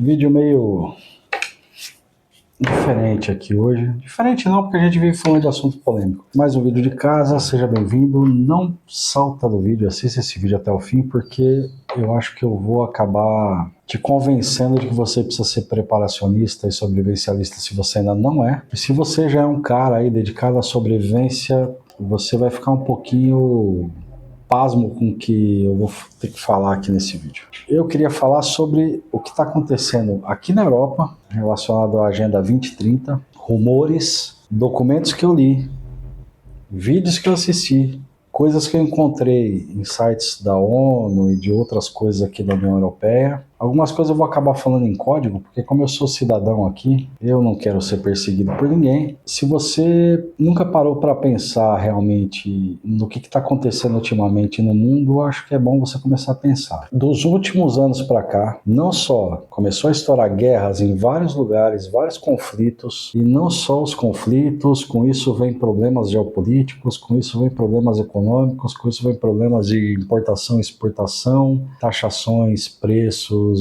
Vídeo meio diferente aqui hoje. Diferente não, porque a gente vive falando de assunto polêmico. Mais um vídeo de casa, seja bem-vindo. Não salta do vídeo, assista esse vídeo até o fim, porque eu acho que eu vou acabar te convencendo de que você precisa ser preparacionista e sobrevivencialista se você ainda não é. E se você já é um cara aí dedicado à sobrevivência, você vai ficar um pouquinho pasmo com o que eu vou ter que falar aqui nesse vídeo. Eu queria falar sobre o que está acontecendo aqui na Europa, relacionado à Agenda 2030, rumores, documentos que eu li, vídeos que eu assisti, coisas que eu encontrei em sites da ONU e de outras coisas aqui da União Europeia. Algumas coisas eu vou acabar falando em código, porque como eu sou cidadão aqui, eu não quero ser perseguido por ninguém. Se você nunca parou para pensar realmente no que está acontecendo ultimamente no mundo, eu acho que é bom você começar a pensar. Dos últimos anos para cá, não só começou a estourar guerras em vários lugares, vários conflitos, e não só os conflitos, com isso vem problemas geopolíticos, com isso vem problemas econômicos, com isso vem problemas de importação e exportação, taxações, preços,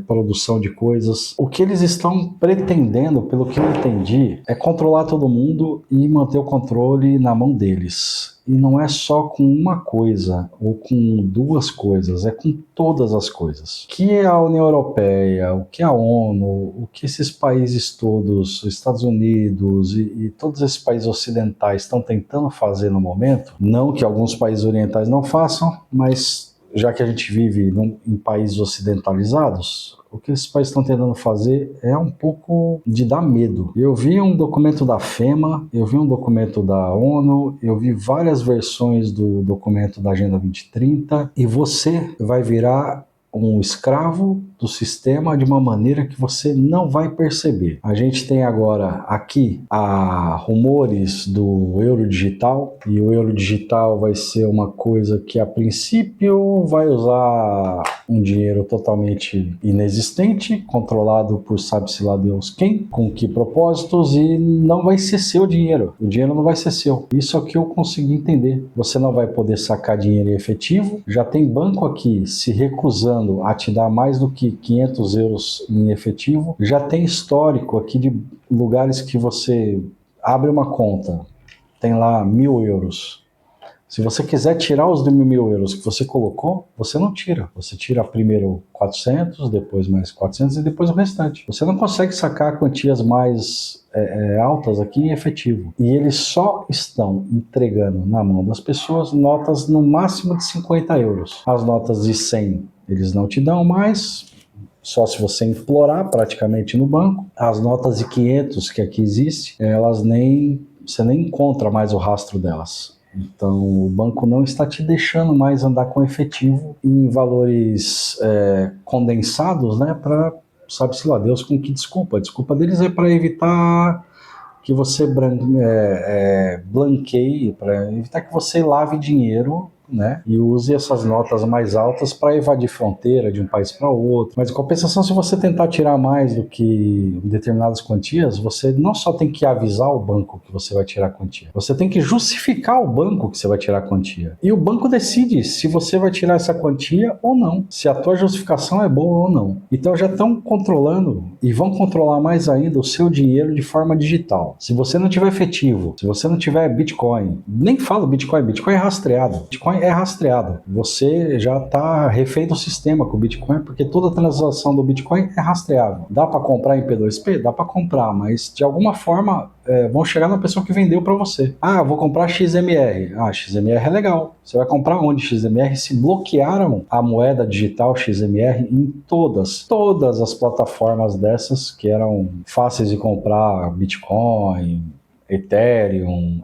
produção de coisas. O que eles estão pretendendo, pelo que eu entendi, é controlar todo mundo e manter o controle na mão deles. E não é só com uma coisa ou com duas coisas, é com todas as coisas. O que a União Europeia, o que a ONU, o que esses países todos, os Estados Unidos e todos esses países ocidentais estão tentando fazer no momento, não que alguns países orientais não façam, mas já que a gente vive em países ocidentalizados, o que esses países estão tentando fazer é um pouco de dar medo. Eu vi um documento da FEMA, eu vi um documento da ONU, eu vi várias versões do documento da Agenda 2030 e você vai virar um escravo do sistema de uma maneira que você não vai perceber. A gente tem agora aqui rumores do euro digital, e o euro digital vai ser uma coisa que a princípio vai usar um dinheiro totalmente inexistente, controlado por sabe-se lá Deus quem, com que propósitos, e não vai ser seu dinheiro. O dinheiro não vai ser seu. Isso é o que eu consegui entender. Você não vai poder sacar dinheiro em efetivo. Já tem banco aqui se recusando a te dar mais do que 500 euros em efetivo. Já tem histórico aqui de lugares que você abre uma conta, tem lá 1.000 euros. Se você quiser tirar os 1.000 euros que você colocou, você não tira. Você tira primeiro 400, depois mais 400 e depois o restante. Você não consegue sacar quantias mais altas aqui em efetivo. E eles só estão entregando na mão das pessoas notas no máximo de 50 euros. As notas de 100 eles não te dão mais, só se você implorar praticamente no banco. As notas de 500 que aqui existe, você nem encontra mais o rastro delas. Então o banco não está te deixando mais andar com efetivo em valores condensados, né, para sabe-se lá Deus com que desculpa. A desculpa deles é para evitar que você blanqueie, para evitar que você lave dinheiro, né, e use essas notas mais altas para evadir fronteira de um país para outro. Mas em compensação, se você tentar tirar mais do que determinadas quantias, você não só tem que avisar o banco que você vai tirar a quantia, você tem que justificar ao banco que você vai tirar a quantia. E o banco decide se você vai tirar essa quantia ou não, se a tua justificação é boa ou não. Então já estão controlando e vão controlar mais ainda o seu dinheiro de forma digital. Se você não tiver efetivo, se você não tiver Bitcoin, nem falo Bitcoin, Bitcoin é rastreado. Bitcoin é rastreado. Você já está refém do sistema com o Bitcoin, porque toda transação do Bitcoin é rastreável. Dá para comprar em P2P? Dá para comprar, mas de alguma forma vão chegar na pessoa que vendeu para você. Ah, vou comprar XMR. Ah, XMR é legal. Você vai comprar onde XMR? Se bloquearam a moeda digital XMR em todas as plataformas dessas que eram fáceis de comprar, Bitcoin, Ethereum,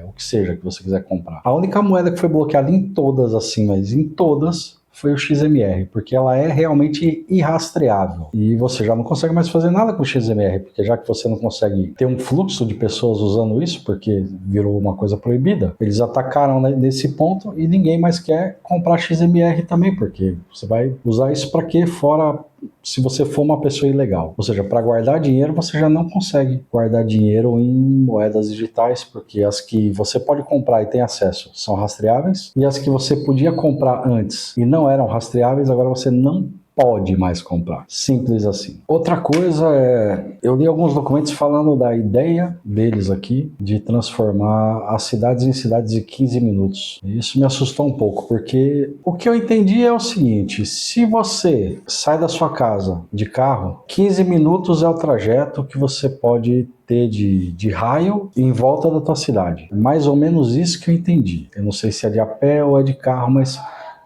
o que seja que você quiser comprar. A única moeda que foi bloqueada em todas, assim, mas em todas, foi o XMR, porque ela é realmente irrastreável. E você já não consegue mais fazer nada com o XMR, porque já que você não consegue ter um fluxo de pessoas usando isso, porque virou uma coisa proibida, eles atacaram nesse ponto e ninguém mais quer comprar XMR também, porque você vai usar isso para quê? Fora se você for uma pessoa ilegal. Ou seja, para guardar dinheiro, você já não consegue guardar dinheiro em moedas digitais, porque as que você pode comprar e tem acesso são rastreáveis, e as que você podia comprar antes e não eram rastreáveis, agora você não pode mais comprar. Simples assim. Outra coisa é, eu li alguns documentos falando da ideia deles aqui de transformar as cidades em cidades de 15 minutos. Isso me assustou um pouco, porque o que eu entendi é o seguinte: se você sai da sua casa de carro, 15 minutos é o trajeto que você pode ter de raio em volta da tua cidade. Mais ou menos isso que eu entendi. Eu não sei se é de a pé ou é de carro, mas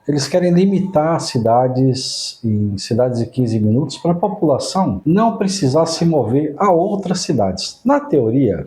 eles querem limitar cidades em cidades de 15 minutos para a população não precisar se mover a outras cidades. Na teoria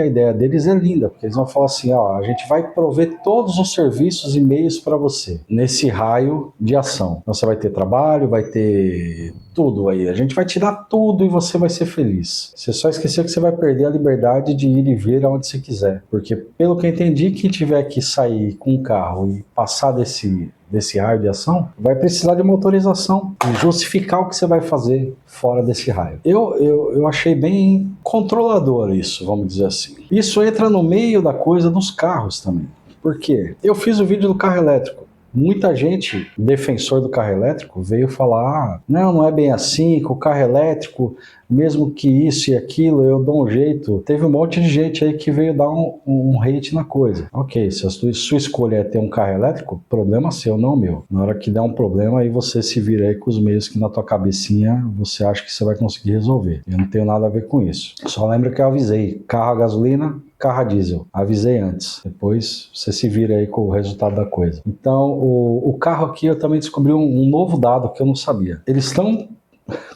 a ideia deles é linda, porque eles vão falar assim, ó, a gente vai prover todos os serviços e meios para você nesse raio de ação. Então, você vai ter trabalho, vai ter tudo aí. A gente vai te dar tudo e você vai ser feliz. Você só esqueceu que você vai perder a liberdade de ir e vir aonde você quiser. Porque, pelo que eu entendi, quem tiver que sair com um carro e passar desse raio de ação, vai precisar de uma autorização e justificar o que você vai fazer fora desse raio. Eu achei bem controlador isso, vamos dizer assim. Isso entra no meio da coisa dos carros também. Por quê? Eu fiz o vídeo do carro elétrico. Muita gente, defensor do carro elétrico, veio falar, não é bem assim, com o carro elétrico, mesmo que isso e aquilo, eu dou um jeito. Teve um monte de gente aí que veio dar um hate na coisa. Ok, se a sua escolha é ter um carro elétrico, problema seu, não meu. Na hora que der um problema, aí você se vira aí com os meios que na tua cabecinha você acha que você vai conseguir resolver. Eu não tenho nada a ver com isso. Só lembra que eu avisei, carro a gasolina, carro a diesel. Avisei antes. Depois você se vira aí com o resultado da coisa. Então, o carro aqui eu também descobri um novo dado que eu não sabia. Eles estão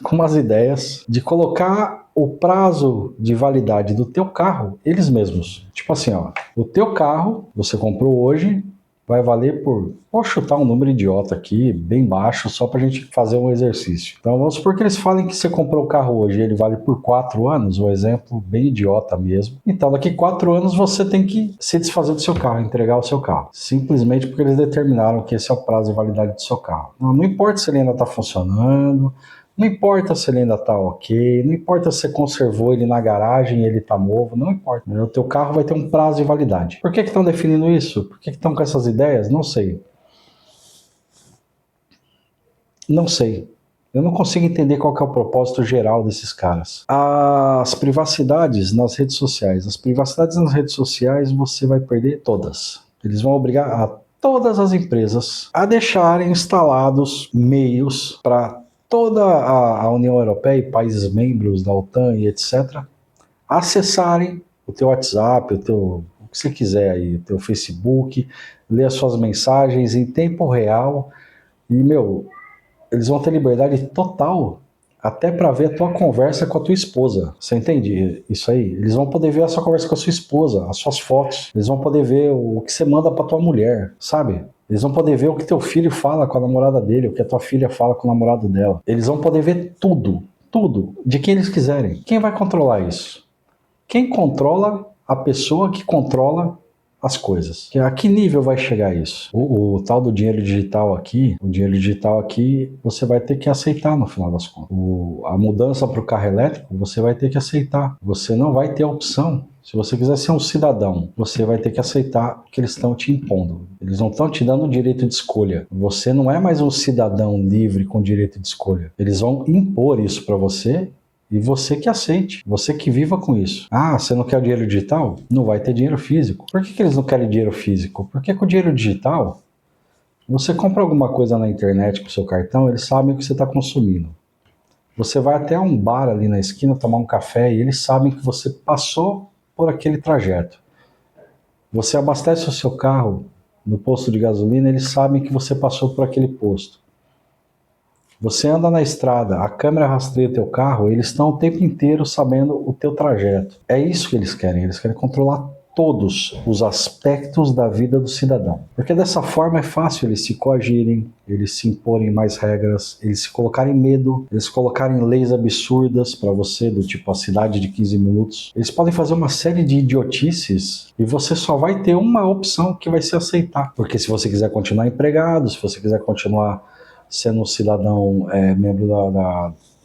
com umas ideias de colocar o prazo de validade do teu carro, eles mesmos. Tipo assim, ó, o teu carro, você comprou hoje, vai valer por... Vou chutar um número idiota aqui, bem baixo, só pra gente fazer um exercício. Então vamos supor que eles falem que você comprou o carro hoje e ele vale por 4 anos, um exemplo bem idiota mesmo. Então daqui 4 anos você tem que se desfazer do seu carro, entregar o seu carro. Simplesmente porque eles determinaram que esse é o prazo de validade do seu carro. Não importa se ele ainda está funcionando, não importa se ele ainda está ok, não importa se você conservou ele na garagem e ele está novo, não importa. O teu carro vai ter um prazo de validade. Por que estão definindo isso? Por que estão com essas ideias? Não sei. Não sei. Eu não consigo entender qual que é o propósito geral desses caras. As privacidades nas redes sociais. As privacidades nas redes sociais você vai perder todas. Eles vão obrigar a todas as empresas a deixarem instalados meios para toda a União Europeia e países membros da OTAN e etc. acessarem o teu WhatsApp, o que você quiser aí, o teu Facebook, ler as suas mensagens em tempo real e, eles vão ter liberdade total até para ver a tua conversa com a tua esposa. Você entende isso aí? Eles vão poder ver a sua conversa com a sua esposa, as suas fotos. Eles vão poder ver o que você manda para tua mulher, sabe? Eles vão poder ver o que teu filho fala com a namorada dele, o que a tua filha fala com o namorado dela. Eles vão poder ver tudo, de quem eles quiserem. Quem vai controlar isso? Quem controla a pessoa que controla as coisas. A que nível vai chegar isso? O tal do dinheiro digital aqui, você vai ter que aceitar no final das contas. A mudança para o carro elétrico, você vai ter que aceitar. Você não vai ter opção. Se você quiser ser um cidadão, você vai ter que aceitar o que eles estão te impondo. Eles não estão te dando o direito de escolha. Você não é mais um cidadão livre com direito de escolha. Eles vão impor isso para você e você que aceite, você que viva com isso. Ah, você não quer o dinheiro digital? Não vai ter dinheiro físico. Por que eles não querem dinheiro físico? Porque com o dinheiro digital, você compra alguma coisa na internet com o seu cartão, eles sabem o que você está consumindo. Você vai até um bar ali na esquina tomar um café e eles sabem que você passou por aquele trajeto. Você abastece o seu carro no posto de gasolina, eles sabem que você passou por aquele posto. Você anda na estrada, a câmera rastreia o teu carro, eles estão o tempo inteiro sabendo o teu trajeto. É isso que eles querem controlar todos os aspectos da vida do cidadão. Porque dessa forma é fácil eles se coagirem, eles se imporem mais regras, eles se colocarem medo, eles colocarem leis absurdas para você, do tipo a cidade de 15 minutos. Eles podem fazer uma série de idiotices e você só vai ter uma opção que vai ser aceitar. Porque se você quiser continuar empregado, se você quiser continuar sendo um cidadão membro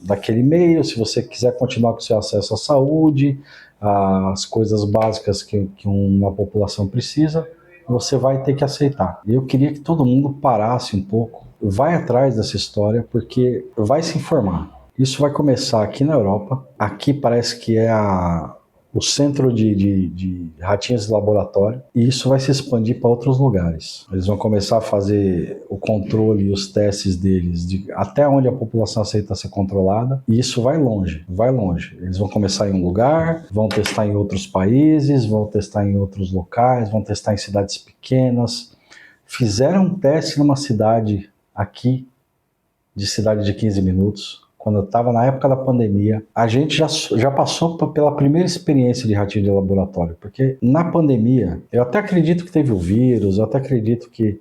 daquele meio, se você quiser continuar com seu acesso à saúde, às coisas básicas que uma população precisa, você vai ter que aceitar. E eu queria que todo mundo parasse um pouco. vai atrás dessa história porque vai se informar. Isso vai começar aqui na Europa. Aqui parece que é o centro de ratinhos de laboratório, e isso vai se expandir para outros lugares. Eles vão começar a fazer o controle e os testes deles até onde a população aceita ser controlada, e isso vai longe, vai longe. Eles vão começar em um lugar, vão testar em outros países, vão testar em outros locais, vão testar em cidades pequenas. Fizeram um teste numa cidade aqui, cidade de 15 minutos, quando eu estava na época da pandemia. A gente já passou pela primeira experiência de ratinho de laboratório, porque na pandemia, eu até acredito que teve o vírus, eu até acredito que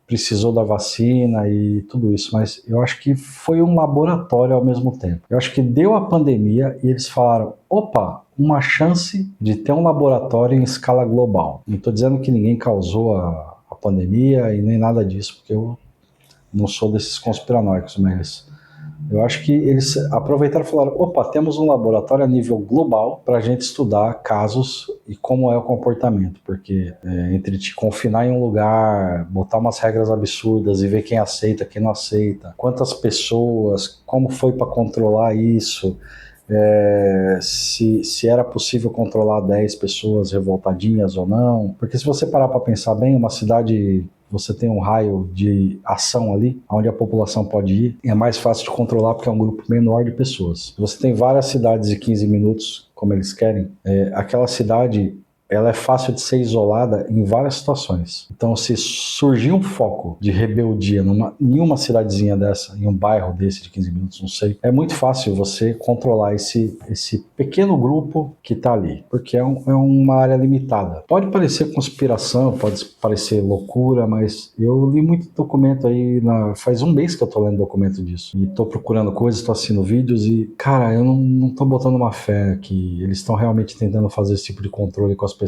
precisou da vacina e tudo isso, mas eu acho que foi um laboratório ao mesmo tempo. Eu acho que deu a pandemia e eles falaram, opa, uma chance de ter um laboratório em escala global. Não estou dizendo que ninguém causou a pandemia e nem nada disso, porque eu não sou desses conspiranoicos, mas eu acho que eles aproveitaram e falaram, opa, temos um laboratório a nível global para a gente estudar casos e como é o comportamento, porque entre te confinar em um lugar, botar umas regras absurdas e ver quem aceita, quem não aceita, quantas pessoas, como foi para controlar isso, se era possível controlar 10 pessoas revoltadinhas ou não, porque se você parar para pensar bem, uma cidade, você tem um raio de ação ali, onde a população pode ir, e é mais fácil de controlar porque é um grupo menor de pessoas. Você tem várias cidades de 15 minutos, como eles querem, aquela cidade, ela é fácil de ser isolada em várias situações. Então, se surgir um foco de rebeldia em uma cidadezinha dessa, em um bairro desse de 15 minutos, não sei, é muito fácil você controlar esse pequeno grupo que está ali, porque é uma área limitada. Pode parecer conspiração, pode parecer loucura, mas eu li muito documento aí, faz um mês que eu estou lendo documento disso, e estou procurando coisas, estou assistindo vídeos e, cara, eu não estou botando uma fé que eles estão realmente tentando fazer esse tipo de controle com as pessoas.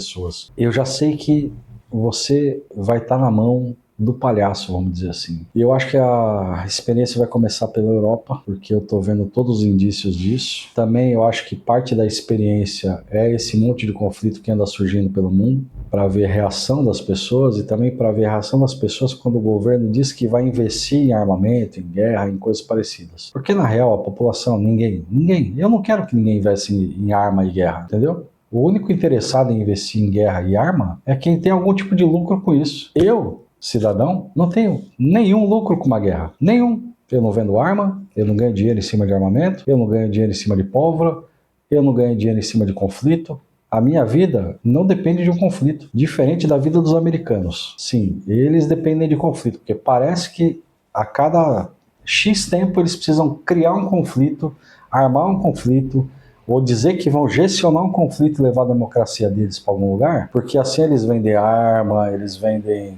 Eu já sei que você vai estar na mão do palhaço, vamos dizer assim. E eu acho que a experiência vai começar pela Europa, porque eu tô vendo todos os indícios disso. Também eu acho que parte da experiência é esse monte de conflito que anda surgindo pelo mundo, para ver a reação das pessoas e também para ver a reação das pessoas quando o governo diz que vai investir em armamento, em guerra, em coisas parecidas. Porque na real a população, ninguém, eu não quero que ninguém investe em arma e guerra, entendeu? O único interessado em investir em guerra e arma é quem tem algum tipo de lucro com isso. Eu, cidadão, não tenho nenhum lucro com uma guerra. Nenhum. Eu não vendo arma, eu não ganho dinheiro em cima de armamento, eu não ganho dinheiro em cima de pólvora, eu não ganho dinheiro em cima de conflito. A minha vida não depende de um conflito, diferente da vida dos americanos. Sim, eles dependem de conflito, porque parece que a cada X tempo eles precisam criar um conflito, armar um conflito, ou dizer que vão gestionar um conflito e levar a democracia deles para algum lugar, porque assim eles vendem arma, eles vendem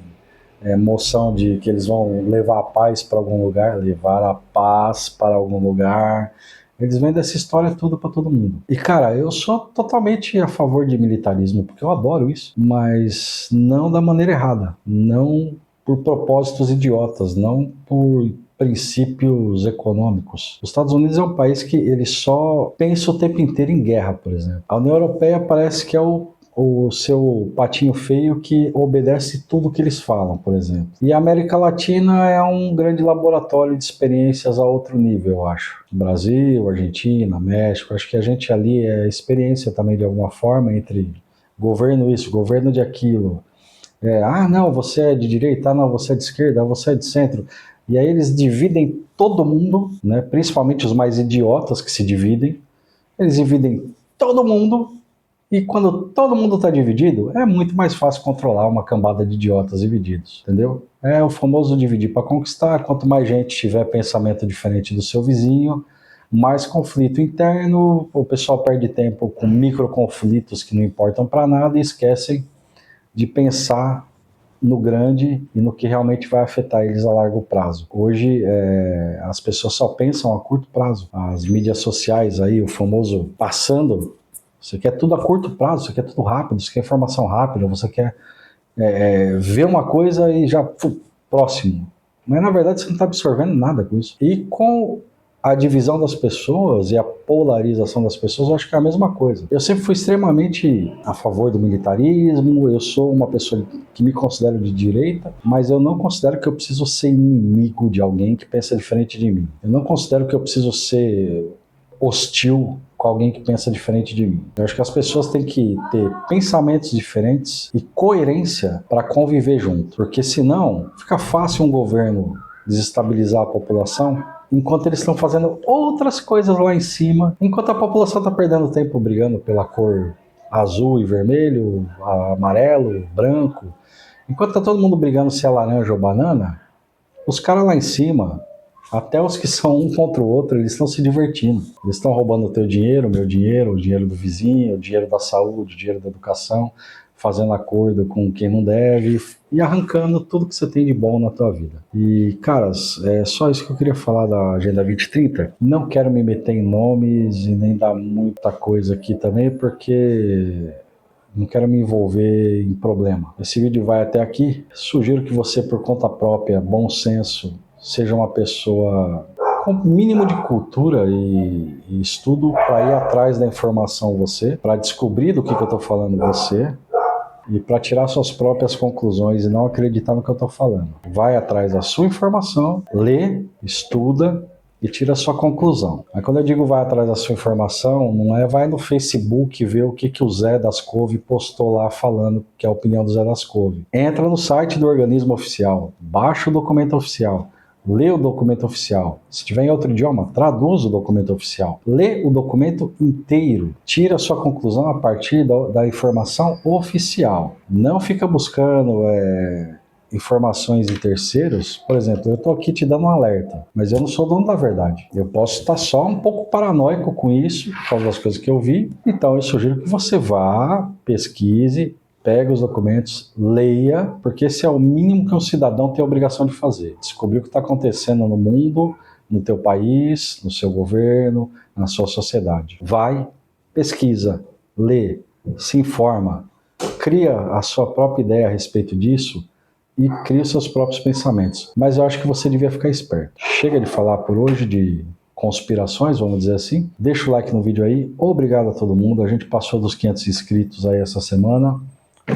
moção de que eles vão levar a paz para algum lugar, levar a paz para algum lugar. Eles vendem essa história tudo para todo mundo. E cara, eu sou totalmente a favor de militarismo, porque eu adoro isso, mas não da maneira errada, não por propósitos idiotas, não por princípios econômicos. Os Estados Unidos é um país que ele só pensa o tempo inteiro em guerra, por exemplo. A União Europeia parece que é o seu patinho feio que obedece tudo que eles falam, por exemplo. E a América Latina é um grande laboratório de experiências a outro nível, eu acho. Brasil, Argentina, México, acho que a gente ali é experiência também de alguma forma entre governo isso, governo de aquilo. Não, você é de direita, não, você é de esquerda, você é de centro. E aí eles dividem todo mundo, né, principalmente os mais idiotas que se dividem, eles dividem todo mundo, e quando todo mundo está dividido, é muito mais fácil controlar uma cambada de idiotas divididos, entendeu? É o famoso dividir para conquistar. Quanto mais gente tiver pensamento diferente do seu vizinho, mais conflito interno, o pessoal perde tempo com microconflitos que não importam para nada e esquecem de pensar no grande e no que realmente vai afetar eles a largo prazo. Hoje, as pessoas só pensam a curto prazo. As mídias sociais aí, o famoso passando, você quer tudo a curto prazo, você quer tudo rápido, você quer informação rápida, você quer ver uma coisa e já, próximo. Mas na verdade você não está absorvendo nada com isso. E com a divisão das pessoas e a polarização das pessoas, eu acho que é a mesma coisa. Eu sempre fui extremamente a favor do militarismo, eu sou uma pessoa que me considero de direita, mas eu não considero que eu preciso ser inimigo de alguém que pensa diferente de mim. Eu não considero que eu preciso ser hostil com alguém que pensa diferente de mim. Eu acho que as pessoas têm que ter pensamentos diferentes e coerência para conviver junto, porque senão fica fácil um governo desestabilizar a população enquanto eles estão fazendo outras coisas lá em cima, enquanto a população está perdendo tempo brigando pela cor azul e vermelho, amarelo, branco, enquanto está todo mundo brigando se é laranja ou banana, os caras lá em cima, até os que são um contra o outro, eles estão se divertindo. Eles estão roubando o teu dinheiro, o meu dinheiro, o dinheiro do vizinho, o dinheiro da saúde, o dinheiro da educação, fazendo acordo com quem não deve e arrancando tudo que você tem de bom na tua vida. E, caras, é só isso que eu queria falar da Agenda 2030. Não quero me meter em nomes e nem dar muita coisa aqui também, porque não quero me envolver em problema. Esse vídeo vai até aqui. Sugiro que você, por conta própria, bom senso, seja uma pessoa com mínimo de cultura e estudo para ir atrás da informação você, para descobrir do que eu estou falando você e para tirar suas próprias conclusões e não acreditar no que eu estou falando. Vai atrás da sua informação, lê, estuda e tira a sua conclusão. Aí quando eu digo vai atrás da sua informação, não é vai no Facebook ver o que o Zé das Couve postou lá falando que é a opinião do Zé das Couve. Entra no site do organismo oficial, baixa o documento oficial, lê o documento oficial. Se tiver em outro idioma, traduz o documento oficial. Lê o documento inteiro. Tira a sua conclusão a partir da informação oficial. Não fica buscando informações de terceiros. Por exemplo, eu estou aqui te dando um alerta, mas eu não sou dono da verdade. Eu posso estar só um pouco paranoico com isso, por causa das coisas que eu vi. Então eu sugiro que você vá, pesquise, pegue os documentos, leia, porque esse é o mínimo que um cidadão tem a obrigação de fazer. Descobrir o que está acontecendo no mundo, no teu país, no seu governo, na sua sociedade. Vai, pesquisa, lê, se informa, cria a sua própria ideia a respeito disso e cria os seus próprios pensamentos. Mas eu acho que você devia ficar esperto. Chega de falar por hoje de conspirações, vamos dizer assim. Deixa o like no vídeo aí. Obrigado a todo mundo. A gente passou dos 500 inscritos aí essa semana.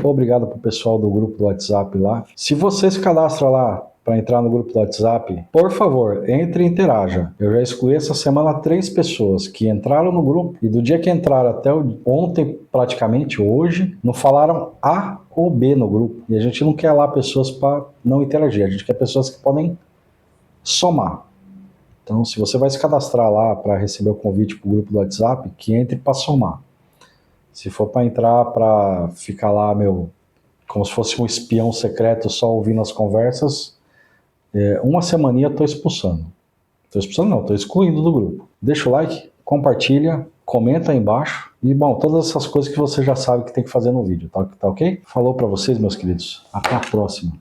Obrigado pro pessoal do grupo do WhatsApp lá. Se você se cadastra lá para entrar no grupo do WhatsApp, por favor, entre e interaja. Eu já excluí essa semana 3 pessoas que entraram no grupo e do dia que entraram até ontem, praticamente hoje, não falaram A ou B no grupo. E a gente não quer lá pessoas para não interagir, a gente quer pessoas que podem somar. Então, se você vai se cadastrar lá para receber o convite para o grupo do WhatsApp, que entre para somar. Se for para entrar para ficar lá, como se fosse um espião secreto só ouvindo as conversas, uma semaninha eu estou expulsando. Estou expulsando não, estou excluindo do grupo. Deixa o like, compartilha, comenta aí embaixo e, bom, todas essas coisas que você já sabe que tem que fazer no vídeo, tá ok? Falou para vocês, meus queridos. Até a próxima.